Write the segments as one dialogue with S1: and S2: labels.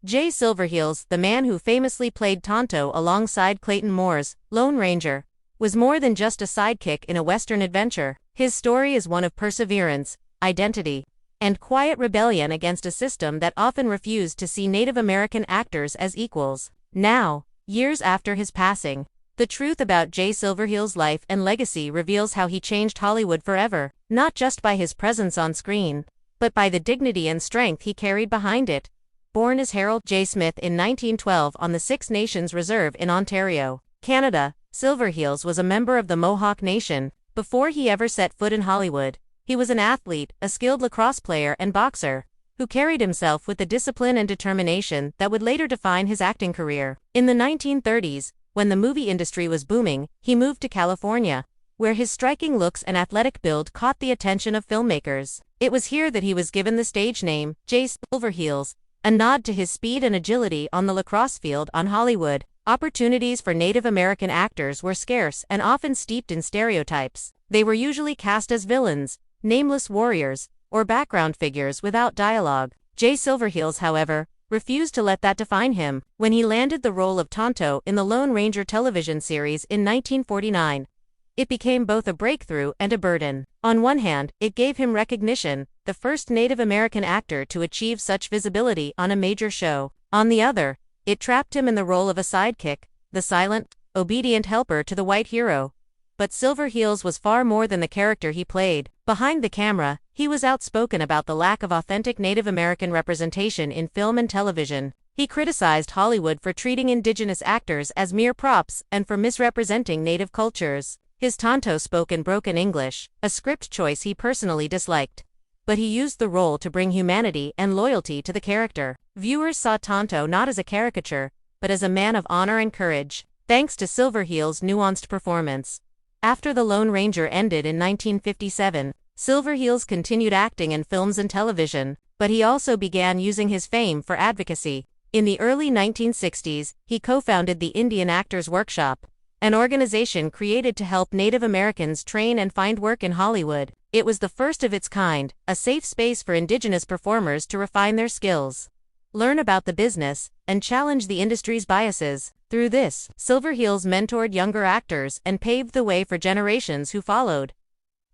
S1: Jay Silverheels, the man who famously played Tonto alongside Clayton Moore's Lone Ranger, was more than just a sidekick in a Western adventure. His story is one of perseverance, identity, and quiet rebellion against a system that often refused to see Native American actors as equals. Now, years after his passing, the truth about Jay Silverheels' life and legacy reveals how he changed Hollywood forever, not just by his presence on screen, but by the dignity and strength he carried behind it. Born as Harold J. Smith in 1912 on the Six Nations Reserve in Ontario, Canada, Silverheels was a member of the Mohawk Nation. Before he ever set foot in Hollywood, he was an athlete, a skilled lacrosse player and boxer, who carried himself with the discipline and determination that would later define his acting career. In the 1930s, when the movie industry was booming, he moved to California, where his striking looks and athletic build caught the attention of filmmakers. It was here that he was given the stage name, Jay Silverheels, a nod to his speed and agility on the lacrosse field on Hollywood. Opportunities for Native American actors were scarce and often steeped in stereotypes. They were usually cast as villains, nameless warriors, or background figures without dialogue. Jay Silverheels, however, refused to let that define him. When he landed the role of Tonto in the Lone Ranger television series in 1949, it became both a breakthrough and a burden. On one hand, it gave him recognition, the first Native American actor to achieve such visibility on a major show. On the other, it trapped him in the role of a sidekick, the silent, obedient helper to the white hero. But Silverheels was far more than the character he played. Behind the camera, he was outspoken about the lack of authentic Native American representation in film and television. He criticized Hollywood for treating indigenous actors as mere props and for misrepresenting Native cultures. His Tonto spoke in broken English, a script choice he personally disliked. But he used the role to bring humanity and loyalty to the character. Viewers saw Tonto not as a caricature, but as a man of honor and courage, thanks to Silverheels' nuanced performance. After The Lone Ranger ended in 1957, Silverheels continued acting in films and television, but he also began using his fame for advocacy. In the early 1960s, he co-founded the Indian Actors Workshop, an organization created to help Native Americans train and find work in Hollywood. It was the first of its kind, a safe space for indigenous performers to refine their skills, learn about the business, and challenge the industry's biases. Through this, Silverheels mentored younger actors and paved the way for generations who followed.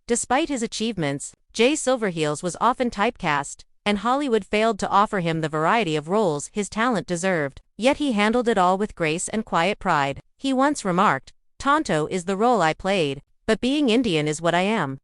S1: Despite his achievements, Jay Silverheels was often typecast, and Hollywood failed to offer him the variety of roles his talent deserved. Yet he handled it all with grace and quiet pride. He once remarked, "Tonto is the role I played, but being Indian is what I am."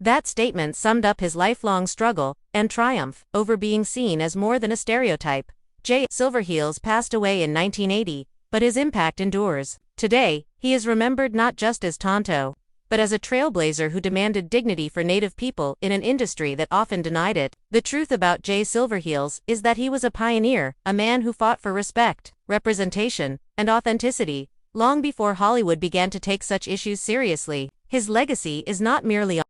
S1: That statement summed up his lifelong struggle and triumph over being seen as more than a stereotype. Jay Silverheels passed away in 1980, but his impact endures. Today, he is remembered not just as Tonto, but as a trailblazer who demanded dignity for Native people in an industry that often denied it. The truth about Jay Silverheels is that he was a pioneer, a man who fought for respect, representation, and authenticity, long before Hollywood began to take such issues seriously. His legacy is not merely